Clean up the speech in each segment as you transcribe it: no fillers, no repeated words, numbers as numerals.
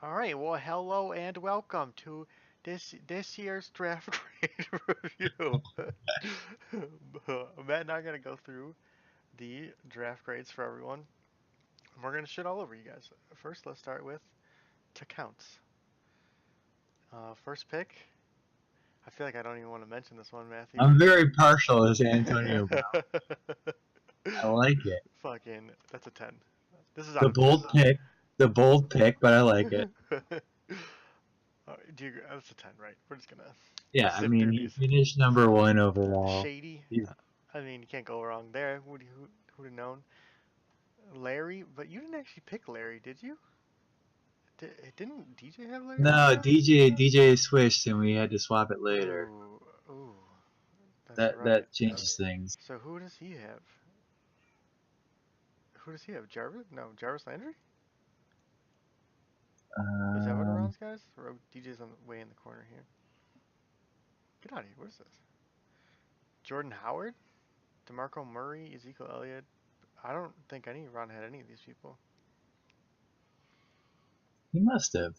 All right, well, hello and welcome to this year's draft grade review. Matt and I are gonna go through the draft grades for everyone. And we're gonna shit all over you guys. First, let's start with to counts. First pick. I feel like I don't even want to mention this one, Matthew. I'm very partial to Antonio Brown. I like it. Fucking, that's a 10. This is The out of bold 10. pick, the bold pick, but I like it. That's a 10, right? We're just gonna Yeah, I sift mean, through he these. finished number one overall. Shady. He's, I mean, you can't go wrong there. Who'd have known? Larry, but you didn't actually pick Larry, did you? Didn't DJ have Larry in the no, draft? DJ switched, and we had to swap it later. Ooh, ooh, that's right. That changes things. So who does he have? Who does he have? Jarvis? No, Jarvis Landry? Is that what it Um, runs, guys? Or DJ's on the way in the corner here. Get out of here. What is this? Jordan Howard? DeMarco Murray? Ezekiel Elliott? I don't think any Ron had any of these people. he must have.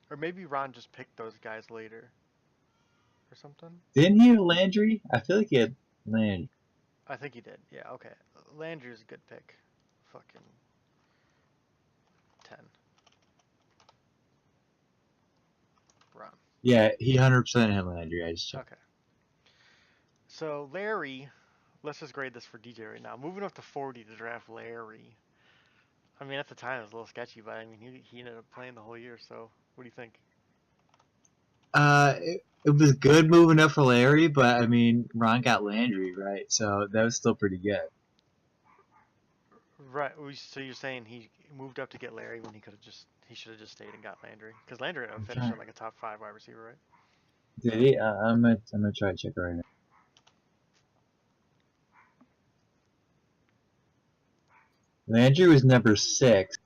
Or maybe Ron just picked those guys later or something. Didn't he have Landry? I feel like he had Landry. I think he did. Yeah, okay. Landry's a good pick. Fucking 10. Ron. Yeah, he 100% had Landry. I just checked. Okay. So Larry, let's just grade this for DJ right now. Moving up to 40 to draft Larry. I mean, at the time it was a little sketchy, but I mean, he ended up playing the whole year. So what do you think? It was good moving up for Larry, but I mean, Ron got Landry, right? So that was still pretty good. Right. So you're saying he moved up to get Larry when he should have just stayed and got Landry because Landry ended up I'm trying. finishing like a top five wide receiver, right? Did he? I'm gonna try to check right now. Landry was number six.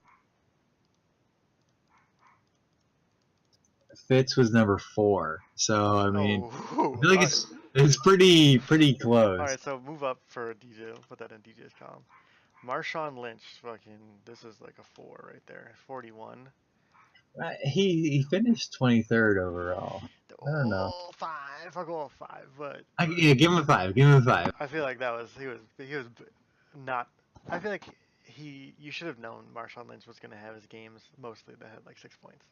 Fitz was number four. So I mean, Oh, I feel like all right. it's pretty All close. right. So move up for DJ. Put that in DJ's column. Marshawn Lynch, fucking, this is like a four right there. 41. He finished 23rd overall. I don't know. Oh, five. I'll go with five, but Yeah, give him a five. Give him a five. I feel like that was he was not. I feel like you should have known Marshawn Lynch was gonna have his games mostly that had like 6 points.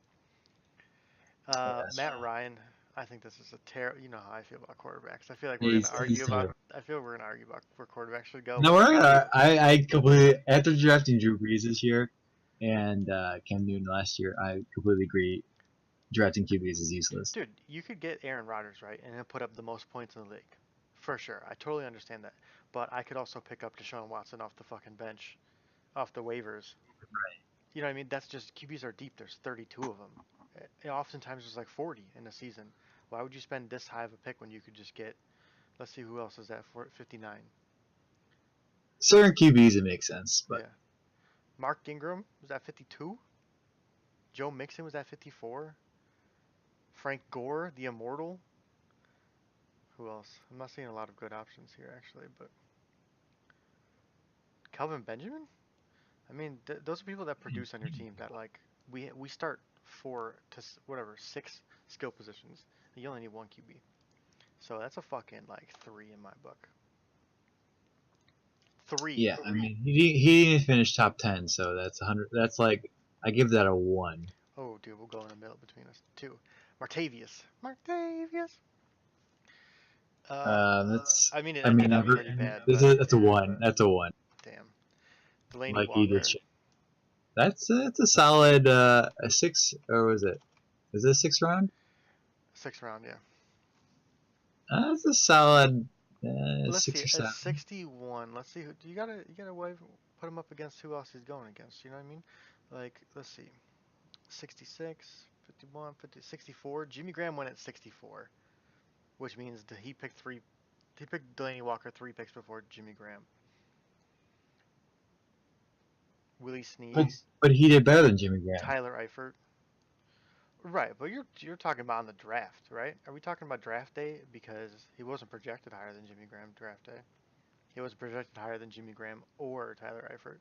Yeah, that's Matt Ryan, I think this is a terrible. You know how I feel about quarterbacks. I feel like we're gonna he's argue about. terrible. I feel we're gonna argue about where quarterbacks should go, No, but we're gonna. I completely after drafting Drew Brees this year and Cam Newton last year. I completely agree. Drafting QBs is useless. dude, you could get Aaron Rodgers right and he'll put up the most points in the league, for sure. I totally understand that, but I could also pick up Deshaun Watson off the fucking bench, off the waivers. You know what I mean? That's just QBs are deep. There's 32 of them. Oftentimes there's like 40 in a season. Why would you spend this high of a pick when you could just get? Let's see who else is at 59. Certain QBs it makes sense, but Yeah, Mark Ingram was at 52. Joe Mixon was at 54. Frank Gore, the Immortal. Who else? I'm not seeing a lot of good options here actually, but Kelvin Benjamin. I mean, those are people that produce on your team. That like we start four to whatever 6 skill positions. You only need one QB. So that's a fucking like 3 in my book. 3. yeah, I mean he didn't finish top 10, so that's 100. That's like I give that a one. Oh, dude, we'll go in the middle between us two. Martavius. Martavius. Uh, That's I mean, it I ended mean up never. pretty bad, This but is that's a one. That's a one. damn. Delaney Like he did. Walker. That's a solid a six or was it? Is it a sixth round? 6th round, yeah. That's a solid Let's six see. or At seven. 61, let's see. You gotta put him up against who else he's going against. You know what I mean? Like, let's see. 66, 51, 50, 64. Jimmy Graham went at 64, which means that he picked three. He picked Delaney Walker 3 picks before Jimmy Graham. Willie But Snead, but he did better than Jimmy Graham. Tyler Eifert. Right, but you're talking about on the draft, right? Are we talking about draft day? Because he wasn't projected higher than Jimmy Graham draft day. He wasn't projected higher than Jimmy Graham or Tyler Eifert.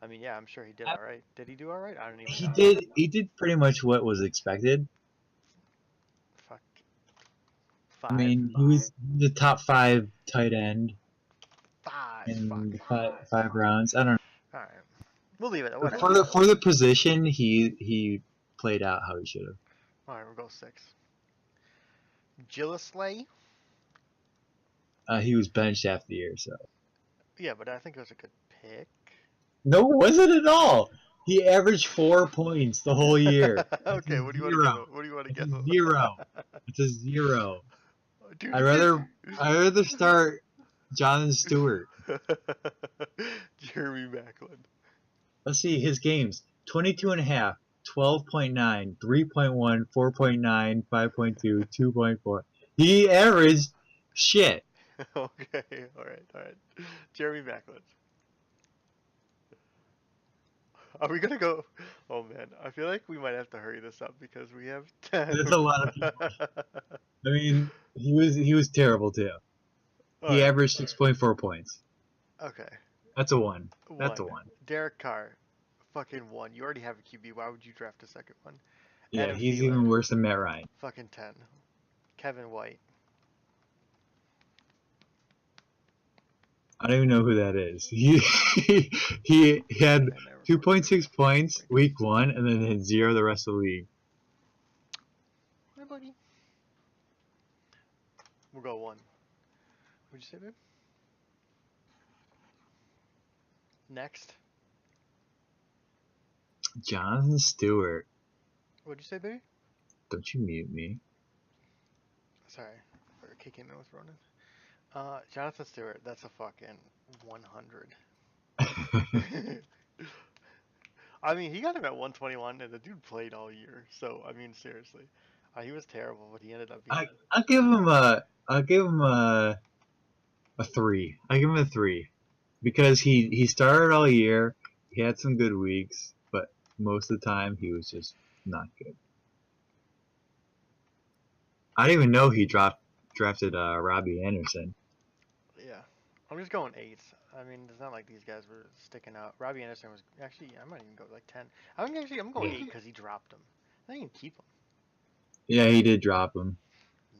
I mean, yeah, I'm sure he did all right. Did he do all right? I don't even He know. did. He did pretty much what was expected. Fuck. I Five. mean, he was the top 5 tight end Five. Fuck. in the five rounds. I don't All right. We'll leave it. know. Whatever. For the position, he played out how he should have. All right, we'll go 6. Gillisley. He was benched after the year, so Yeah, but I think it was a good pick. no, it wasn't at all. He averaged 4 points the whole year. It's Okay, a what do you want to give zero. him? What do you want to It's give a him? zero. It's a zero. Dude, I'd he did. rather start Jonathan Stewart. Jeremy Macklin. Let's see his games: 22.5, 12.9, 3.1, 4.9, 5.2, 2.4. He averaged shit. Okay, all right. Jeremy Macklin. Are we gonna go? Oh man, I feel like we might have to hurry this up because we have 10. That's a lot of people. I mean, he was terrible too. All He right. averaged 6.4 points. Okay. That's a 1. That's a One. 1. Derek Carr. Fucking 1. You already have a QB. Why would you draft a second one? Yeah, Adam he's Thielen. even worse than Matt Ryan. Fucking 10. Kevin White. I don't even know who that is. He had I never 2.6 points week 1 and then had 0 the rest of the league. Hi, buddy. We'll go 1. What'd you say, babe? Next. Jonathan Stewart. What'd you say, baby? Don't you mute me. Sorry. For kicking in with Ronan. Jonathan Stewart. That's a fucking 100. I mean, he got him at 121, and the dude played all year. So, I mean, seriously. He was terrible, but he ended up being. I'll give him a 3. I give him a 3 because he started all year. He had some good weeks, but most of the time he was just not good. I didn't even know he drafted Robbie Anderson. Yeah. I'm just going 8. I mean, it's not like these guys were sticking out. Robbie Anderson was actually. I might even go like 10. I'm going 8 because he dropped him. I didn't even keep him. Yeah, he did drop him,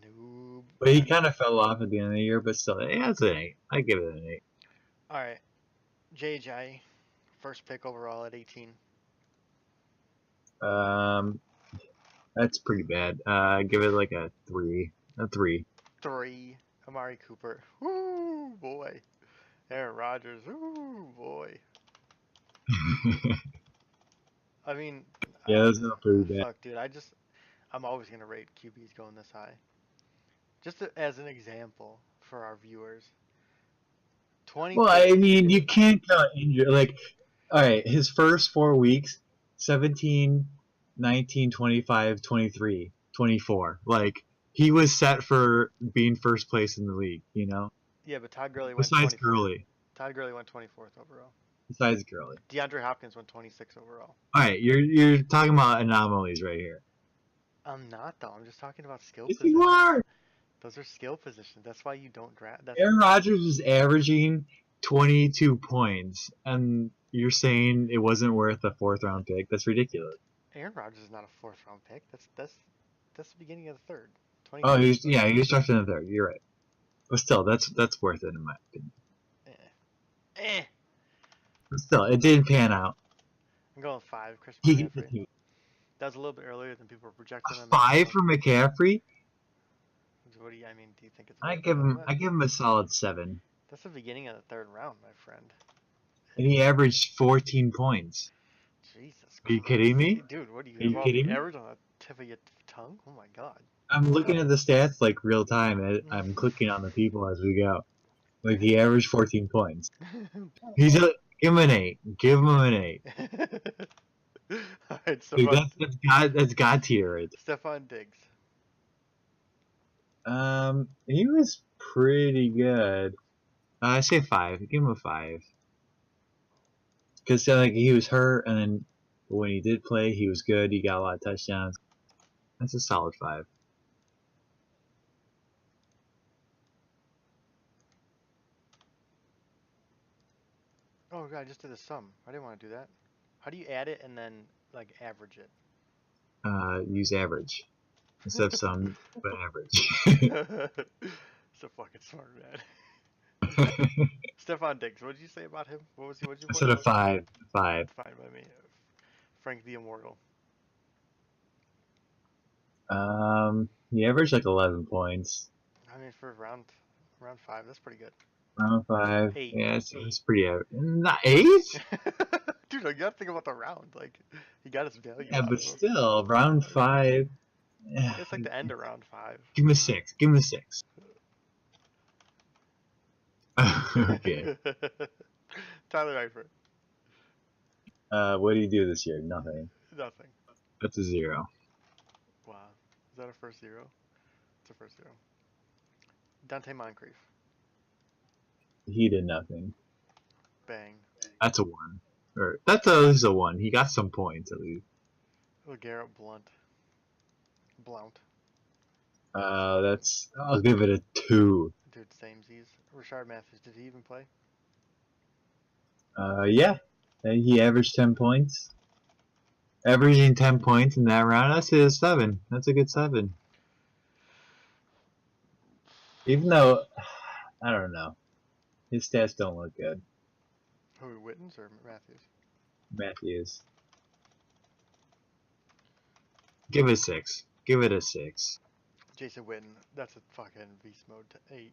Noob. but he kind of fell off at the end of the year. But still, yeah, it's an 8. I give it an 8. All right. JJ, first pick overall at 18. That's pretty bad. Give it like a 3. A 3. 3. Amari Cooper. Woo, boy. Aaron Rodgers. Woo, boy. I mean, Yeah, that's not pretty bad. fuck, dude. I'm always gonna rate QBs going this high. Just as an example for our viewers. 20 Well, picks. I mean, you can't count injury. Like, all right, his first 4 weeks, 17, 19, 25, 23, 24. Like, he was set for being first place in the league, you know? Yeah, but Todd Gurley went Besides 24th. Gurley. Todd Gurley went 24th overall. Besides Gurley. DeAndre Hopkins went 26 overall. All right, you're talking about anomalies right here. I'm not though. I'm just talking about skill Yes, positions. you are. Those are skill positions. That's why you don't draft. Aaron Rodgers was averaging 22 points, and you're saying it wasn't worth a 4th round pick? That's ridiculous. Aaron Rodgers is not a 4th round pick. That's the beginning of the third. Oh, 22. he was drafted in the 3rd. You're right. But still, that's worth it in my opinion. Eh. But still, it didn't pan out. I'm going 5. Chris He gets a McCaffrey. 2. That was a little bit earlier than people were projecting A him. 5 for McCaffrey. What do you? I mean, do you think it's? I give him a solid 7. That's the beginning of the third round, my friend. And he averaged 14 points. Jesus Are you Christ. kidding me? Dude, what do you Are you have all kidding the me? average on the tip of your tongue? Oh my god. I'm looking at the stats like real time. I'm clicking on the people as we go. Like he averaged 14 points. Give him an 8. Give him an 8. Alright, Dude, that's God tier right Stephon Diggs. there. He was pretty good. I say 5. Give him a 5. Because like he was hurt, and then when he did play, he was good. He got a lot of touchdowns. That's a solid 5. Oh, God, I just did a sum. I didn't want to do that. How do you add it and then like average it? Use average instead of sum, but average. So fucking smart, man. Stefan Diggs, what did you say about him? What was he? What did you put Instead him? of five, five. Fine by me. Frank the Immortal. He averaged like 11 points. I mean, for round 5, that's pretty good. Round 5. 8. Yeah, it's 8. pretty average. Not 8? Dude, you gotta think about the round. Like, he got his value Yeah, out but of him. still, round 5. It's like the end of round 5. Give him a 6. Give him a 6. Okay. Tyler Eifert. What do you do this year? Nothing. Nothing. That's a 0. Wow. Is that a first 0? It's a first 0. Dante Moncrief. He did nothing. Bang. That's a 1. Or that's at least a 1. He got some points at least. LeGarrette Blount. I'll give it a 2. Dude, samesies. Rashard Matthews, did he even play? Yeah. He averaged 10 points. Averaging 10 points in that round, I'd say a 7. That's a good 7. Even though, I don't know. His stats don't look good. Who, Wittens or Matthews? Matthews. Give it a 6. Give it a 6. Jason Witten, that's a fucking beast mode 8.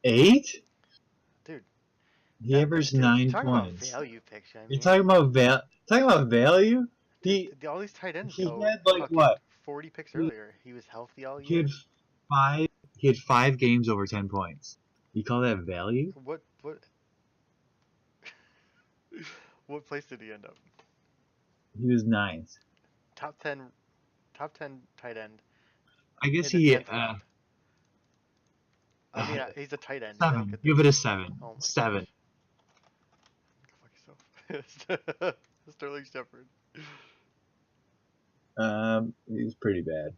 8? Dude. He averaged 9 talking points. about value picks, I mean. You're talking about value? All these tight ends he go had like fucking what? 40 picks earlier. He was healthy all He year. had 5 games over 10 points. You call that value? What what place did he end up? He was 9th. Top 10 tight end. I guess in the 10th round. I mean, he's a tight end. 7. Give it a 7. Oh my 7. Go fuck yourself. Sterling Shepard. He's pretty bad.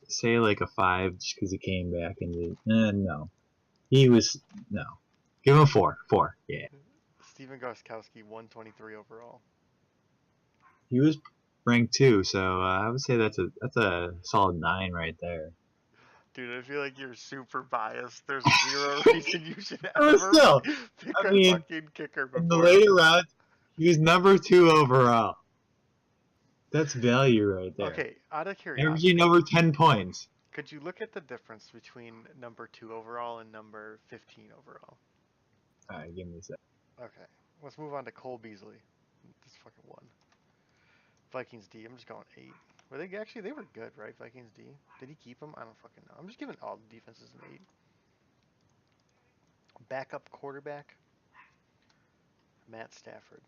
Say like a 5 just because he came back and no. He was, no. Give him a 4. 4, yeah. Steven Gostkowski, 123 overall. He was ranked 2, so I would say that's a solid 9 right there. Dude, I feel like you're super biased. There's 0 reason you should ever pick a fucking kicker before. In the later rounds, he was number 2 overall. That's value right there. Okay, out of curiosity. Averaging over 10 points. Could you look at the difference between number 2 overall and number 15 overall? Alright, give me a sec. Okay, let's move on to Cole Beasley. This fucking 1. Vikings D, I'm just going 8. Were they actually, they were good, right? Vikings D. Did he keep them? I don't fucking know. I'm just giving all the defenses an 8. Backup quarterback, Matt Stafford.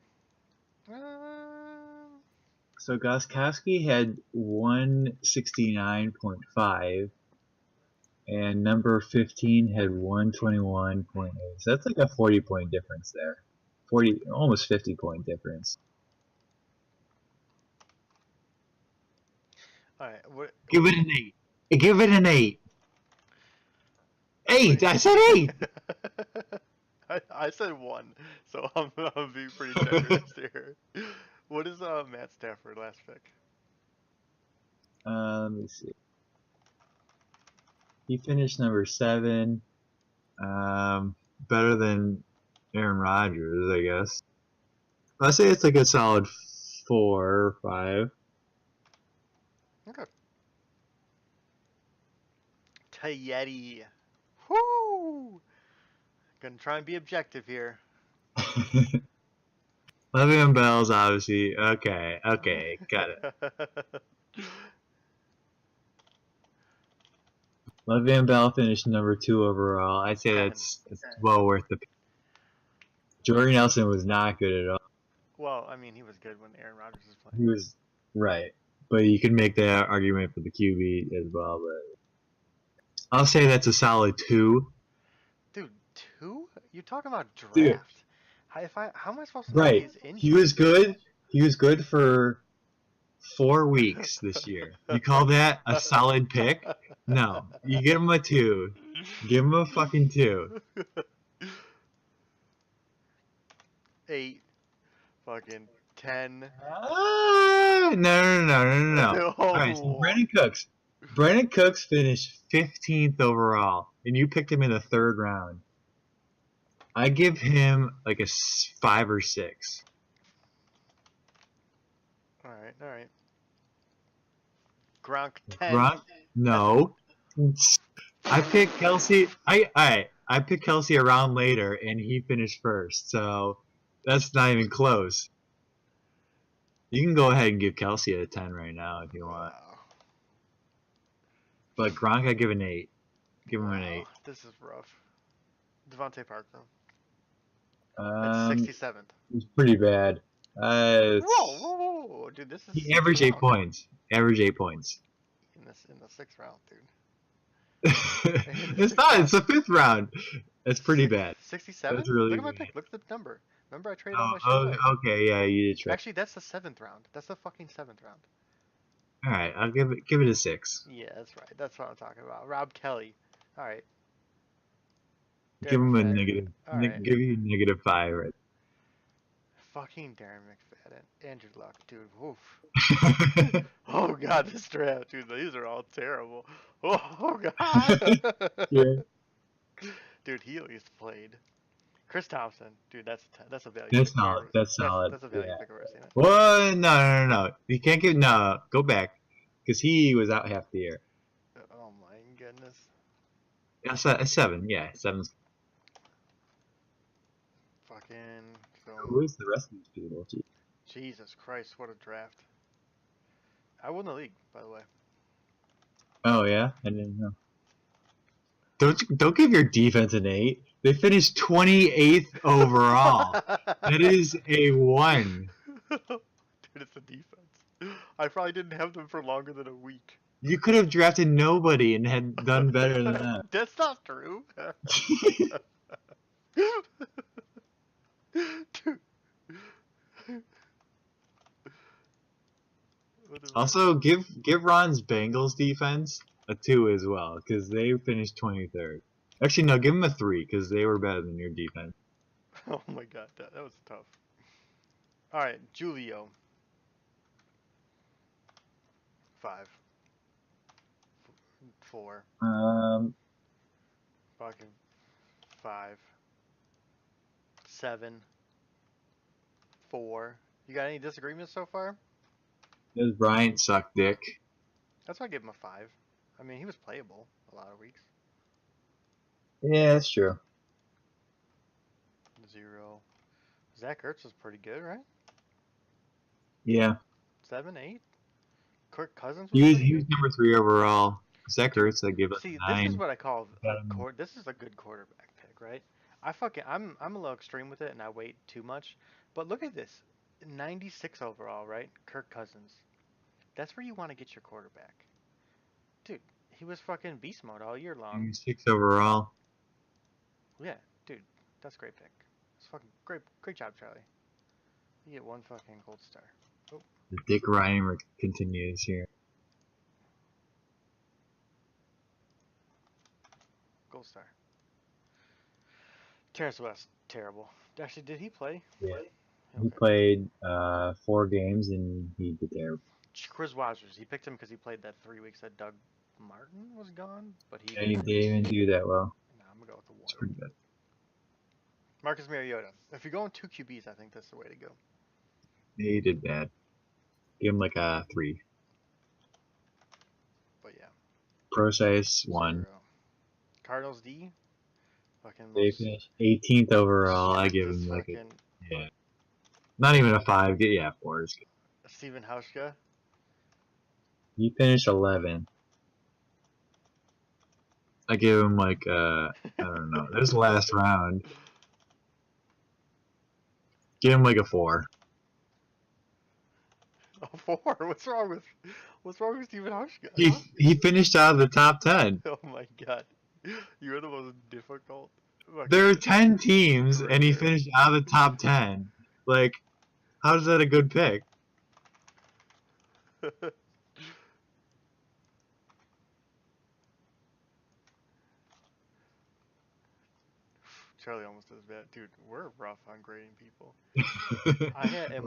So Gostkowski had 169.5, and number 15 had 121.8. So that's like a 40-point difference there. 40, almost 50-point difference. All right, Give it an 8. Give it an 8. 8. I said 8. I said 1, so I'm being pretty generous here. What is Matt Stafford last pick? Let me see. He finished number 7. Better than Aaron Rodgers, I guess. I'd say it's like a solid 4 or 5. Okay. Tayeti. Whoo! Gonna try and be objective here. Le'Veon Bell's obviously okay, got it. Le'Veon Bell finished number 2 overall. I'd say that's well worth the pick. Jordy Nelson was not good at all. Well, I mean, he was good when Aaron Rodgers was playing. He was right, but you can make that argument for the QB as well. But I'll say that's a solid 2. Dude, 2? You talking about draft? Dude. How am I supposed to know Right. he's injured? He was good. He was good for 4 weeks this year. You call that a solid pick? No. You give him a 2. Give him a fucking 2. 8, fucking 10. No. All right, so No. Brandon Cooks finished 15th overall, and you picked him in the 3rd round. I give him like a 5 or 6. All right. Gronk 10. Gronk? No. I picked Kelsey. I picked Kelsey a round later, and he finished first. So that's not even close. You can go ahead and give Kelsey a 10 right now if you want. Wow. But Gronk, I give an 8. Give him an 8. This is rough. Devontae Parker. That's Um, 67th. it's pretty bad. Whoa, dude, this is He 6th averaged 8 round. Points. Average 8 points. In the 6th round, dude. It's not. It's the 5th round. That's pretty bad. 67? That's really Look at my bad. pick. Look at the number. Remember, I traded all my shit Oh, away. okay, yeah, you did try. Actually, that's the 7th round. That's the fucking 7th round. All right, I'll give it a 6. Yeah, that's right. That's what I'm talking about. Rob Kelly. All right. Give Darren him a McFadden. negative. All right. Give you a -5. Right? Fucking Darren McFadden. Andrew Luck, dude. Woof. Oh god, this draft, dude. These are all terrible. Oh god. Yeah. Dude, he at least played. Chris Thompson, dude. That's a value. That's pick. I've solid. ever- That's solid. That's a value Yeah. pick I've ever seen it. What? No. You can't give. No, go back, because he was out half the year. Oh my goodness. That's a 7. Yeah, 7's. Fucking. Who is the rest of these people? Gee. Jesus Christ, what a draft. I won the league, by the way. Oh yeah, I didn't know. Don't give your defense an 8. They finished 28th overall. That is a 1. Dude, it's the defense. I probably didn't have them for longer than a week. You could have drafted nobody and had done better than that. That's not true. Dude. Also, give Ron's Bengals defense a 2 as well, because they finished 23rd. Actually, no, give them a 3, because they were better than your defense. Oh my god, that was tough. Alright, Julio. 5. 4. Fucking 5. 7. 4. You got any disagreements so far? Does Bryant suck dick? That's why I give him a 5. I mean, he was playable a lot of weeks. Yeah, that's true. 0. Zach Ertz was pretty good, right? Yeah. 7, 8. Kirk Cousins was He pretty was good. number 3 overall. Zach Ertz, I give it See, a 9. this is what I call this is a good quarterback pick, right? I'm a little extreme with it, and I wait too much. But look at this, 96 overall, right? Kirk Cousins. That's where you want to get your quarterback, dude. He was fucking beast mode all year long. 96 overall. Yeah, dude, that's a great pick. It's fucking great job, Charlie. You get 1 fucking gold star. Oh, The Dick Ryan continues here. gold star. Terrence West, terrible. Actually, did he play? Yeah. Okay. He played 4 games and he did terrible. Chris Wozers, he picked him because he played that 3 weeks that Doug Martin was gone, but he Yeah, he didn't even do that well. Nah, I'm gonna go with the It's 1. pretty good. Marcus Mariota. If you're going 2 QBs, I think that's the way to go. He did bad. Give him like a 3. But yeah. Process 1. 0. Cardinals D. Fucking They finished 18th overall. I give him like fucking yeah. Not even a 5. Yeah, 4 is good. Steven Hauschka. He finished 11th. I give him like I don't know. This last round. Give him like a 4. A 4. What's wrong with Steven Hauschka? He finished out of the top 10. Oh my god. You are the most difficult. There are 10 teams and he finished out of the top 10. Like, how is that a good pick? Charlie almost does bad, dude. We're rough on grading people. I had in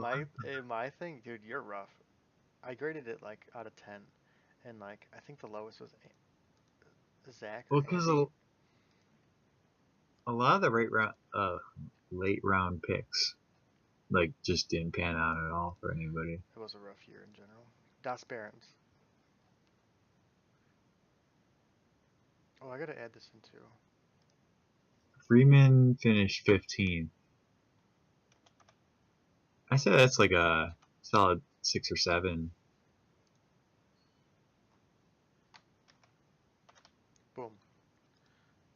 my thing, dude. You're rough. I graded it like out of 10, and like I think the lowest was Zach or Well, because Andy. a lot of the late round picks like just didn't pan out at all for anybody. It was a rough year in general. Das Barons. Oh, I gotta add this in too. Freeman finished 15th. I said that's like a solid 6 or 7. Boom.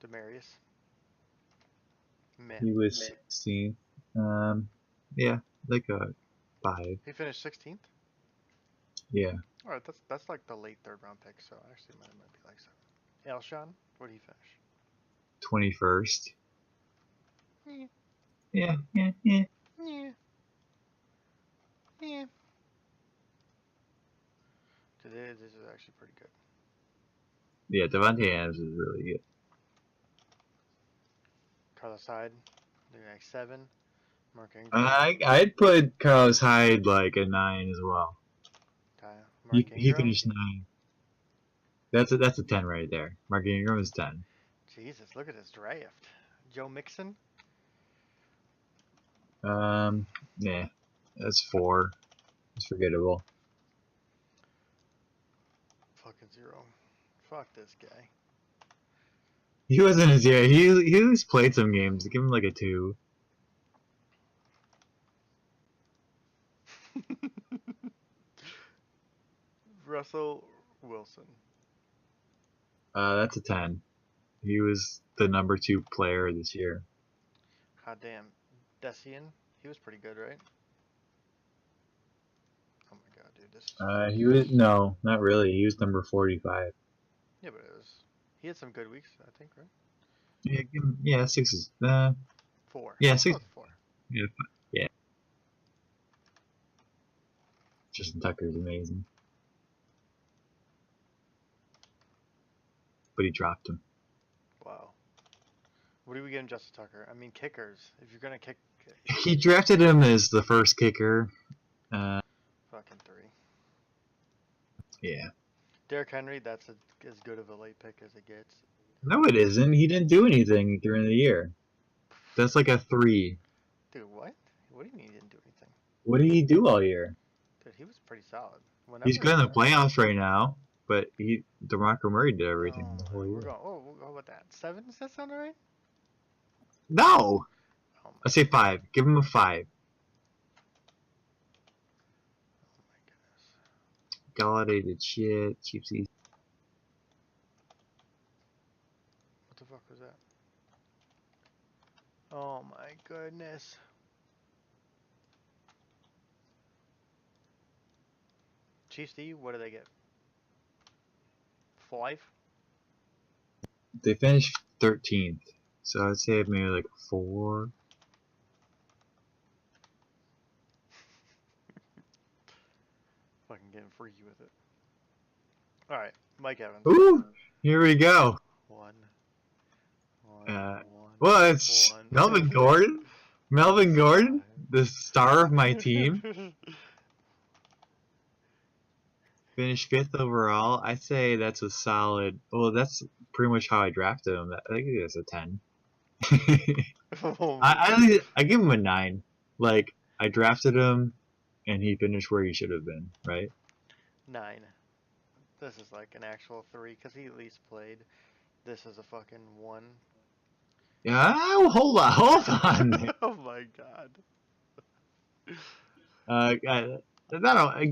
Demarius. Meh. He was 16th. Yeah, like a 5. He finished 16th. Yeah, All right, that's like the late third round pick. So actually, might be like 7. Elshon, what did he finish? 21st. Yeah. Yeah. Yeah. Yeah. Today, this is actually pretty good. Yeah, Devontae Adams is really good. Carlos Hyde, doing like 7. Mark Ingram. I'd put Carlos Hyde like a 9 as well. Mark He Ingram. finished 9. That's a 10 right there. Mark Ingram is 10. Jesus, look at this draft. Joe Mixon. Yeah, that's 4. It's forgettable. Fucking 0. Fuck this guy. He wasn't as yeah. He's played some games. Give him like a 2. Russell Wilson. That's a 10. He was the number 2 player this year. God damn. Desian. He was pretty good, right? Oh my god, dude. This is He was no, not really. He was number 45. Yeah, but it was. He had some good weeks, I think, right? Yeah, 6 is 4. yeah, Oh, 6. it's 4. Yeah. Justin Tucker is amazing, but he dropped him. Wow. What do we get in Justin Tucker? I mean, kickers. If you're gonna kick, He drafted him as the first kicker. fucking 3. Yeah. Derrick Henry. That's as good of a late pick as it gets. No, it isn't. He didn't do anything during the year. That's like a 3. Dude, what? What do you mean he didn't do anything? What did he do all year? Dude, he was pretty solid. He's good in the playoffs right now, but DeMarco Murray did everything the whole year. We're going. Oh, we'll go with that. 7? Does that sound alright? No! Oh I say 5. Give him a 5. my goodness. Galladay did shit. Cheap season. What the fuck was that? Oh my goodness. Chiefs D, what do they get? 5? They finished 13th, so I'd say maybe like 4. Fucking getting freaky with it. Alright, Mike Evans. Ooh! Here we go. 1. Well, it's Melvin Gordon. Melvin Gordon, the star of my team, finished 5th overall. I say that's a solid. Well, that's pretty much how I drafted him. I think it's a 10. I give him a 9. Like I drafted him, and he finished where he should have been. Right? 9. This is like an actual 3 because he at least played. This is a fucking 1. Yeah. Hold on. Oh my god.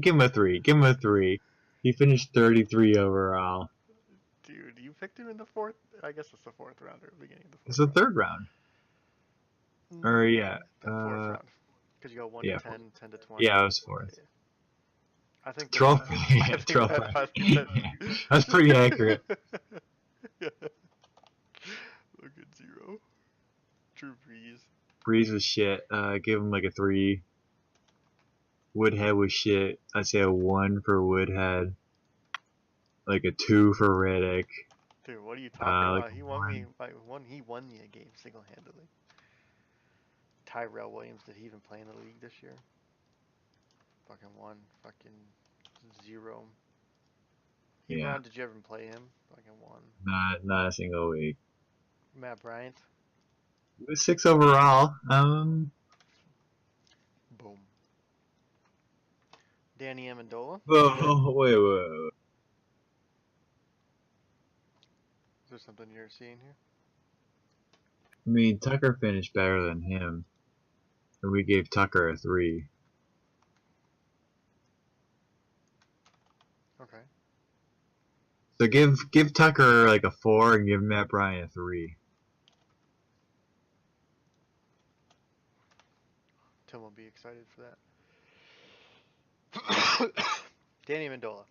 Give him a 3. Give him a 3. He finished 33 overall. Dude, you picked him in the 4th? I guess it's the 4th round or beginning of the 4th. It's the 3rd round. Or yeah. The 4th round. Because you go 1 yeah, to 10, 10 to 20. Yeah, it was 4th. I think 12. Yeah, 12. That's pretty accurate. Look at 0. Drew Brees. Breeze was shit. Give him like a 3. Woodhead was shit. I'd say a 1 for Woodhead. Like a 2 for Riddick. Dude, what are you talking about? Like He won me. He won me a game single-handedly. Tyrell Williams, did he even play in the league this year? Fucking 1. Fucking 0. Yeah. Ebron, did you ever play him? Fucking 1. Not a single week. Matt Bryant. He was 6 overall. Boom. Danny Amendola. Wait. Is there something you're seeing here? I mean, Tucker finished better than him, and we gave Tucker a 3. Okay. So give Tucker like a 4 and give Matt Bryant a 3. Tim will be excited for that. Danny Amendola.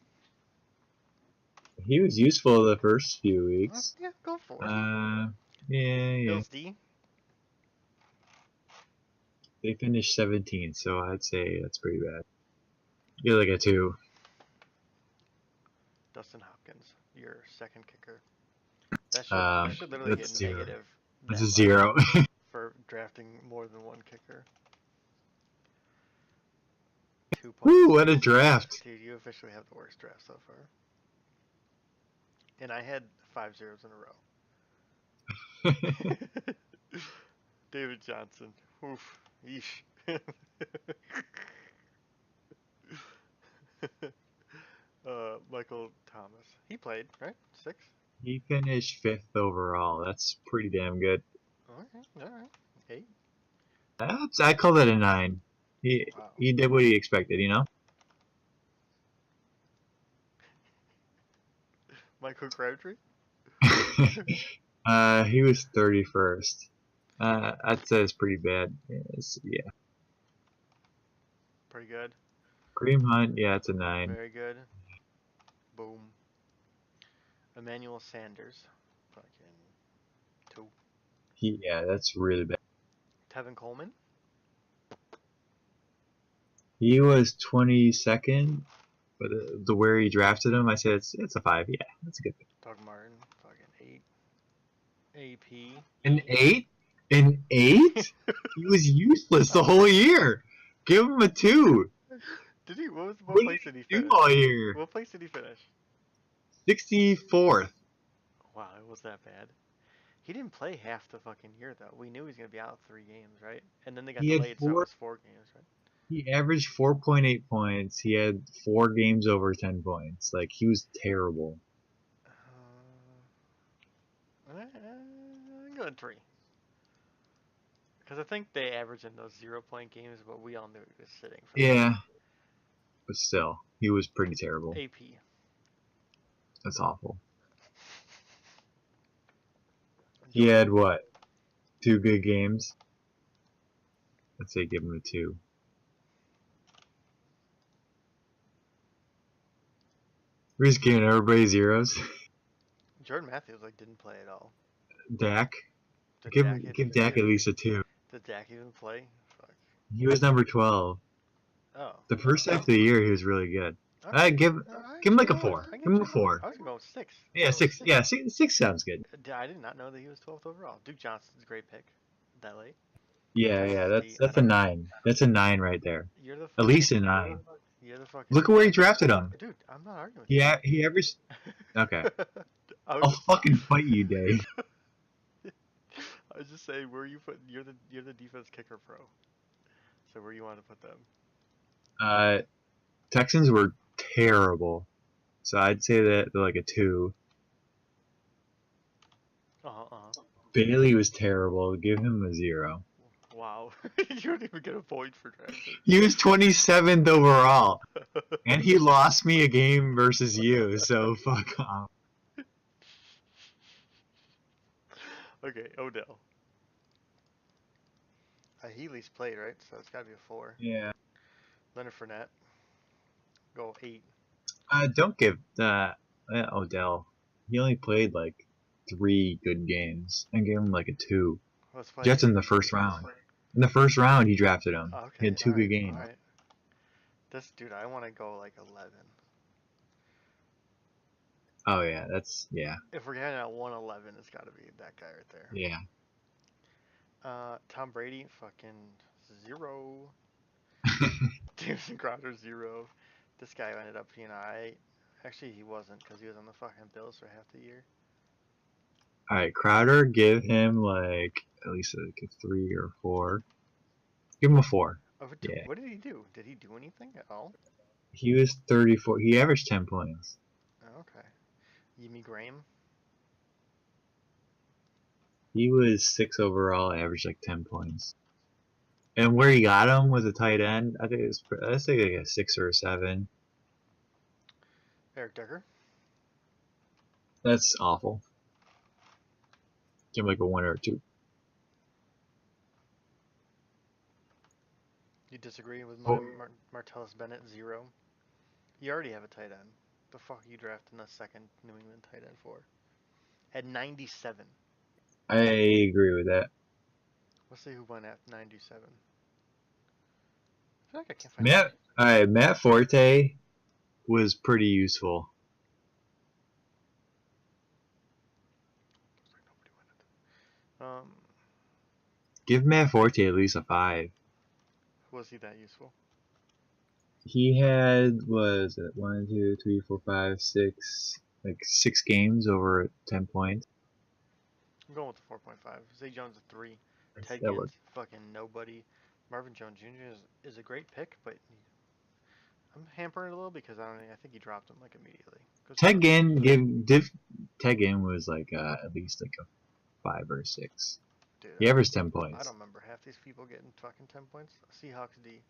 He was useful the first few weeks. Yeah, go for it. Yeah. Bills D. They finished 17th, so I'd say that's pretty bad. You're like a 2. Dustin Hopkins, your second kicker. That should literally That's get 0. negative. That's that a much 0. for drafting more than one kicker. 2 points. Woo! What a draft! Dude, you officially have the worst draft so far. And I had 5 zeros in a row. David Johnson. Oof. Yeesh. Michael Thomas. He played, right? 6? He finished 5th overall. That's pretty damn good. Alright. 8? I call that a 9. Wow. He did what he expected, you know? Michael Crabtree? He was 31st. I'd say it's pretty bad. Yeah. Pretty good. Kareem Hunt, yeah, it's a 9. Very good. Boom. Emmanuel Sanders. Fucking 2. Yeah, that's really bad. Tevin Coleman. He was 22nd, but the where he drafted him, I said it's a 5. Yeah, that's a good thing. Doug Martin. Fucking 8. AP. An 8? An 8? He was useless the whole year. Give him a 2. Did he? What What place did did he he do finish? all year? What place did he finish? 64th. Wow, it was that bad. He didn't play half the fucking year though. We knew he was gonna be out 3 games, right? And then they got He had delayed, so it was 4 games, right? He averaged 4.8 points. He had 4 games over 10 points. Like, he was terrible. I'm going 3. Because I think they averaged in those 0-point games, but we all knew he was sitting for Yeah. But still, he was pretty terrible. AP. That's awful. He had what? 2 good games? I'd say give him a 2. We're just giving everybody zeros. Jordan Matthews didn't play at all. Dak. Did Give Dak at least a 2. Did Dak even play? Fuck. He was number 12. Oh. The first half of the year, he was really good. Okay. Give him like a 4. I Give him a 4. I was gonna go with 6. Yeah, 6. Yeah, 6 sounds good. I did not know that he was 12th overall. Duke Johnson's a great pick. That late. Yeah, that's a 9. That's a 9 right there. You're the At least a 9. You're the fucking. Look at where he drafted him. Dude, I'm not arguing with you. Yeah, he averaged. Okay, I I'll fucking fight you, Dave. was just saying, where you put you're the defense kicker pro. So where you want to put them? Texans were terrible, so I'd say that they're like a 2. Bailey was terrible. Give him a 0. Wow, you don't even get a point for drafting. He was 27th overall, and he lost me a game versus you. So fuck off. Okay, Odell. He at least played, right? So it's got to be a 4. Yeah. Leonard Fournette. Go 8. Don't give Odell. He only played like 3 good games. I gave him like a 2. Jets in the first round. In the first round, he drafted him. Okay, He had 2 good games. Alright. Dude, I want to go like 11. Oh yeah, that's yeah. If we're getting at 111, it's got to be that guy right there. Yeah. Tom Brady, fucking 0. Jameson Crowder 0. This guy ended up being alright. Actually, he wasn't because he was on the fucking Bills for half the year. Alright, Crowder, give him like at least like a 3 or 4. Give him a 4. Yeah. What did he do? Did he do anything at all? He was 34. He averaged 10 points. Okay. Yimi Graham. He was 6 overall, averaged like 10 points. And where he got him was a tight end. I think it was, let's say like a 6 or a 7. Eric Decker. That's awful. Give him like a 1 or a 2. You disagree with Oh. Martellus Bennett 0? You already have a tight end. The fuck are you drafting a second New England tight end for? At 97. I agree with that. Let's see who went at 97. I feel like I can't find Matt Forte was pretty useful. Give Matt Forte at least a 5. Was he that useful? He had, was it 1, 2, 3, 4, 5, 6, like 6 games over 10 points. I'm going with the 4.5. Zay Jones a 3. Ted That Ginn, was fucking nobody. Marvin Jones Jr. is a great pick, but I'm hampering it a little because I think he dropped him like immediately. Ted Ginn Ted Ginn was like at least like a 5 or 6. Dude, he averaged 10 points. I don't remember half these people getting fucking 10 points. Seahawks D.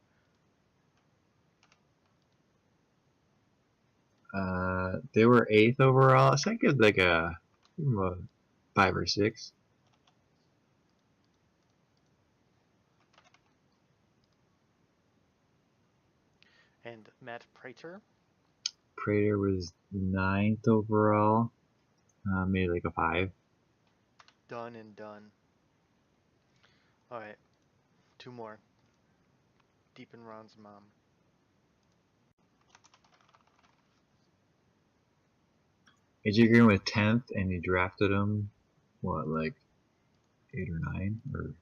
They were 8th overall. So I give like a 5 or 6. And Matt Prater. Prater was 9th overall. Maybe like a 5. Done and done. Alright. 2 more. Deep in Ron's mom. AJ Green was 10th, and he drafted him, what, like 8 or 9 or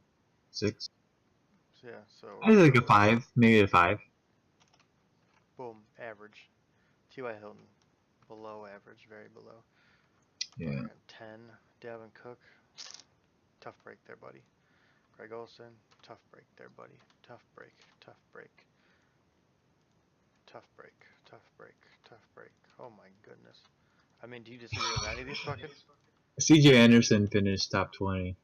6? So, yeah, so. I was like a 5, maybe a 5. Boom, average. T.Y. Hilton, below average, very below. Yeah. 10. Dalvin Cook, tough break there, buddy. Greg Olsen, tough break there, buddy. Tough break, tough break. Tough break, tough break, tough break. Oh my goodness. I mean, do you disagree with any of these fucking? CJ Anderson finished top 20.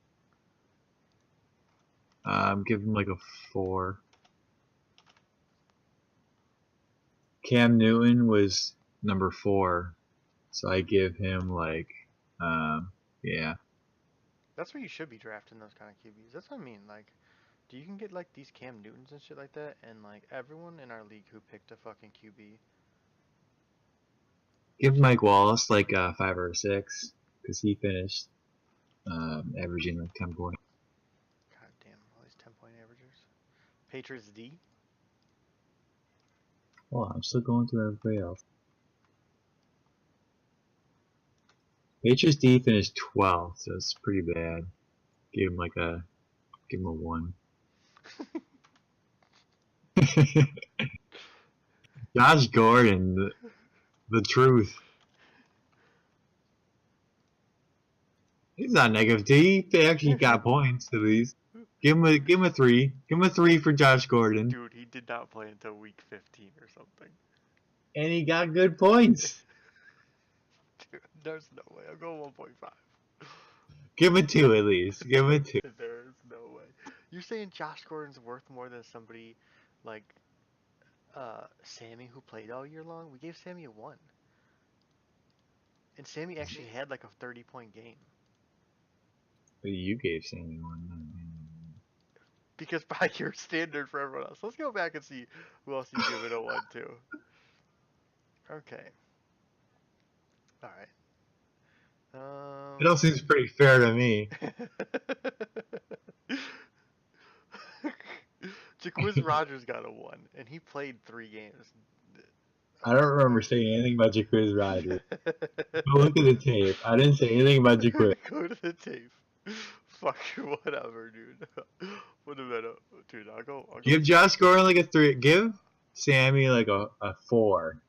Give him like a 4. Cam Newton was number 4, so I give him like, yeah. That's where you should be drafting those kind of QBs. That's what I mean. Like, you can get like these Cam Newtons and shit like that, and like everyone in our league who picked a fucking QB. Give Mike Wallace like a 5 or a 6, because he finished averaging like 10 points. God damn, all these 10-point averagers. Patriots D. Well, I'm still going through everybody else. Patriots D finished 12th, so it's pretty bad. Give him a 1. Josh Gordon, the truth. He's not negative D. He actually got points at least. Give him a 3. Give him a 3 for Josh Gordon. Dude, he did not play until week 15 or something. And he got good points. Dude, there's no way. I'll go 1.5. Give him a 2 at least. Give him a 2. There's no way. You're saying Josh Gordon's worth more than somebody like Sammy who played all year long? We gave Sammy a 1. And Sammy actually had like a 30-point game. But you gave Sammy 1. Because by your standard for everyone else. Let's go back and see who else you give it a 1 to. Okay. Alright. It all seems pretty fair to me. Jacquizz Rodgers got a 1, and he played 3 games. I don't remember saying anything about Jacquizz Rodgers. Go look at the tape. I didn't say anything about Jacquizz. Go to the tape. Fuck whatever, dude. What a minute, dude. I'll go. Give Josh Gordon like a 3. Give Sammy like a 4.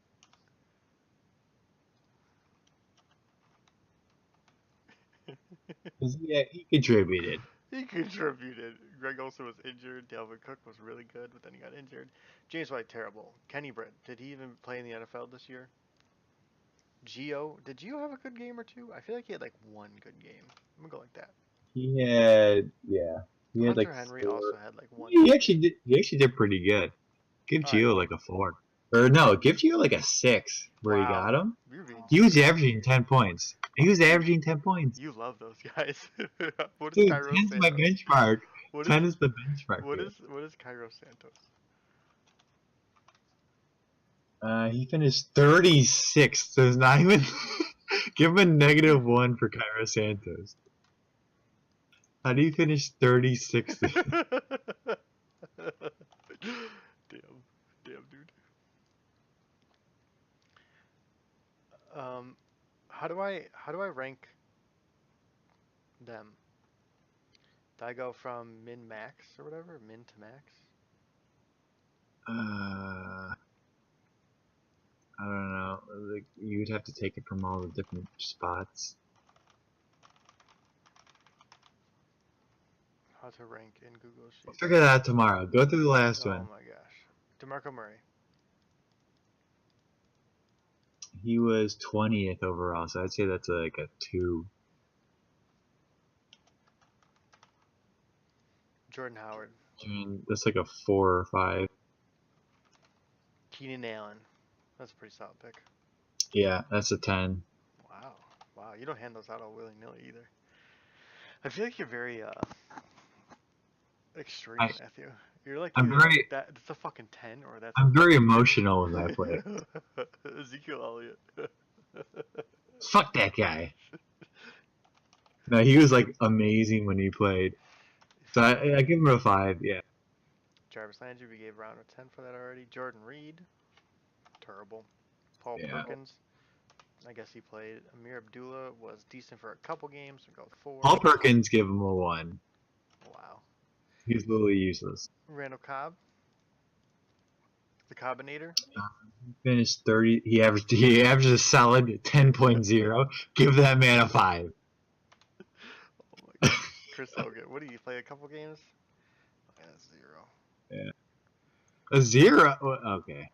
'Cause, yeah, he contributed. He contributed. Greg Olson was injured. Dalvin Cook was really good, but then he got injured. James White terrible. Kenny Britt, did he even play in the NFL this year? Gio, did Gio have a good game or two? I feel like he had like one good game. I'm gonna go like that. He had he had Hunter like Henry 4. also had like one. He actually did. He actually did pretty good. Give All right. Gio like a 4, or no, give Gio like a 6 where he got him. You're being He was generous. averaging 10 points. He was averaging 10 points. You love those guys. What is Dude, Cairo 10's my Santos? benchmark. What 10 is is the benchmark. what Dude. is Cairo Santos? He finished 36th. So it's not even. Give him a -1 for Cairo Santos. How do you finish 36th? Damn, dude. How do I rank them? Do I go from min max or whatever, min to max? I don't know. Like you'd have to take it from all the different spots. How to rank in Google We'll Sheets? figure that out tomorrow. Go through the last Oh one. my gosh, DeMarco Murray. He was 20th overall, so I'd say that's like a 2. Jordan Howard. And that's like a 4 or 5. Keenan Allen. That's a pretty solid pick. Yeah, that's a 10. Wow. You don't hand those out all willy nilly either. I feel like you're very extreme, Matthew. You're like I'm either very, that it's a fucking 10 or that's I'm very emotional when I play. Ezekiel Elliott. Fuck that guy. No, he was like amazing when he played. So I give him a 5. Yeah. Jarvis Landry, we gave Brown a 10 for that already. Jordan Reed, terrible. Paul Yeah. Perkins, I guess he played. Amir Abdullah was decent for a couple games. We go with 4. Paul Perkins, give him a 1. Wow. He's literally useless. Randall Cobb, the Cobbinator. He finished 30. He averaged a solid 10.0. Give that man a 5. Oh my god. Chris Hogan, what did he play? A couple games? Yeah, 0. Yeah. A 0? Okay.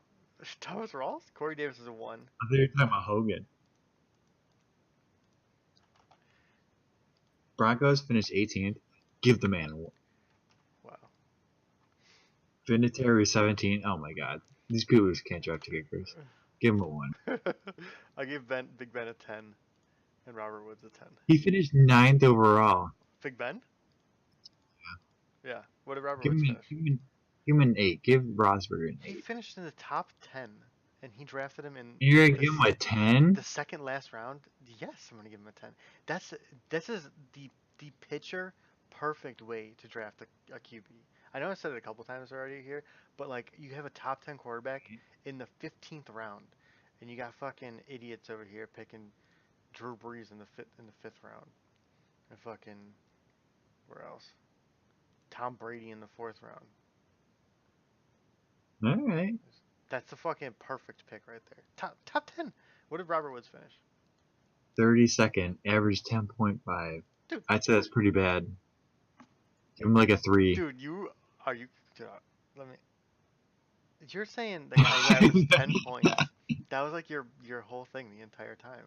Thomas Rawls? Corey Davis is a 1. I thought you were talking about Hogan. Broncos finished 18th. Give the man a 1. Wow. Vinatieri 17. Oh my god. These people just can't draft kickers. Give him a 1. I gave Big Ben a 10 and Robert Woods a 10. He finished 9th overall. Big Ben? Yeah. What did Robert Give Woods him, finish? give him an 8. Give Rosberg an 8. He finished in the top 10, and he drafted him in You're gonna give him a 10? the second last round. Yes, I'm gonna give him a 10. This is the pitcher perfect way to draft a QB. I know I said it a couple times already here, but like you have a top 10 quarterback in the 15th round, and you got fucking idiots over here picking Drew Brees in the fifth round, and fucking where else? Tom Brady in the 4th round. All right. That's the fucking perfect pick right there. Top 10. What did Robert Woods finish? 32nd. Average 10.5. Dude. I'd say that's pretty bad. Give him like a 3. Dude, dude, let me. You're saying the guy who averaged 10 points. That was like your whole thing the entire time.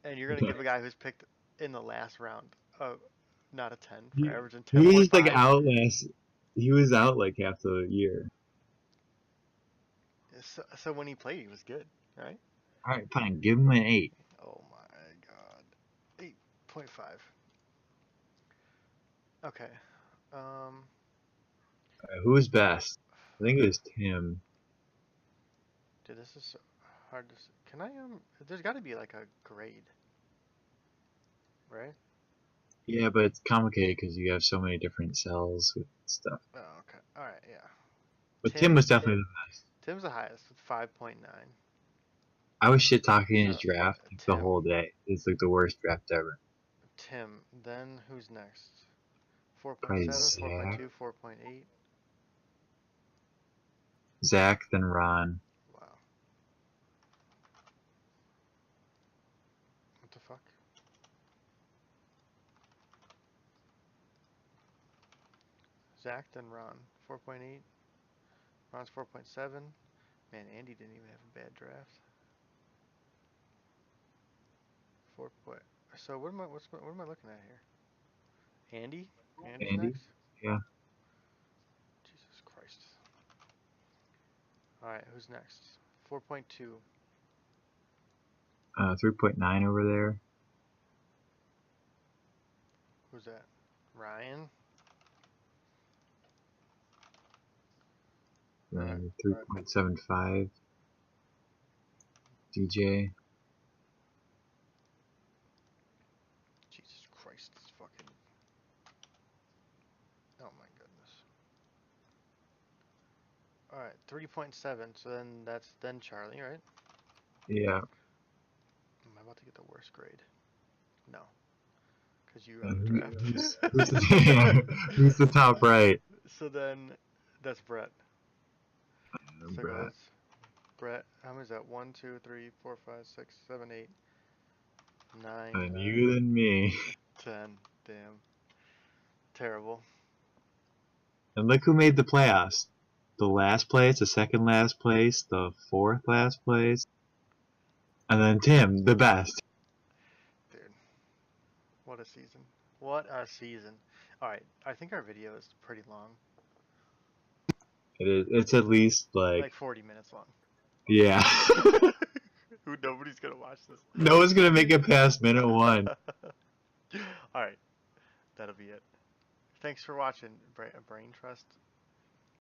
And you're gonna give a guy who's picked in the last round not a 10 for averaging 10.5. He was like out last. He was out like half the year. So when he played, he was good, right? All right, fine. Give him an 8. Oh my god, 8.5. Okay. Who was best? I think it was Tim. Dude, this is so hard to. Can I There's got to be like a grade, right? Yeah, but it's complicated because you have so many different cells with stuff. Oh, okay. All right, yeah. But Tim was definitely the best. Tim's the highest with 5.9. I was shit talking in his draft the whole day. It's like the worst draft ever. Tim. Then who's next? Probably 4.7, Zach. 4.2, 4.8. Zach, then Ron. Wow. What the fuck? Zach, then Ron. 4.8. Ron's 4.7. Man, Andy didn't even have a bad draft. 4. So what am I? What am I looking at here? Andy? Andy's Andy? next. Yeah. Jesus Christ. All right, who's next? 4.2. 3.9 over there. Who's that? Ryan. Then 3.75. DJ. Jesus Christ, this fucking. Oh my goodness. All right, 3.7. So then Charlie, right? Yeah. Am I about to get the worst grade? No, because you And got the draft. who's the top right? So then, that's Brett. So Brett. goes Brett. How many is that? 1, 2, 3, 4, 5, 6, 7, 8, 9, And you then me. 10. Damn. Terrible. And look who made the playoffs. The last place, the second last place, the fourth last place. And then Tim, the best. Dude. What a season. What a season. Alright, I think our video is pretty long. It is. It's at least Like 40 minutes long. yeah. Nobody's gonna watch this. No one's gonna make it past minute 1. Alright, that'll be it. Thanks for watching, Brain Trust.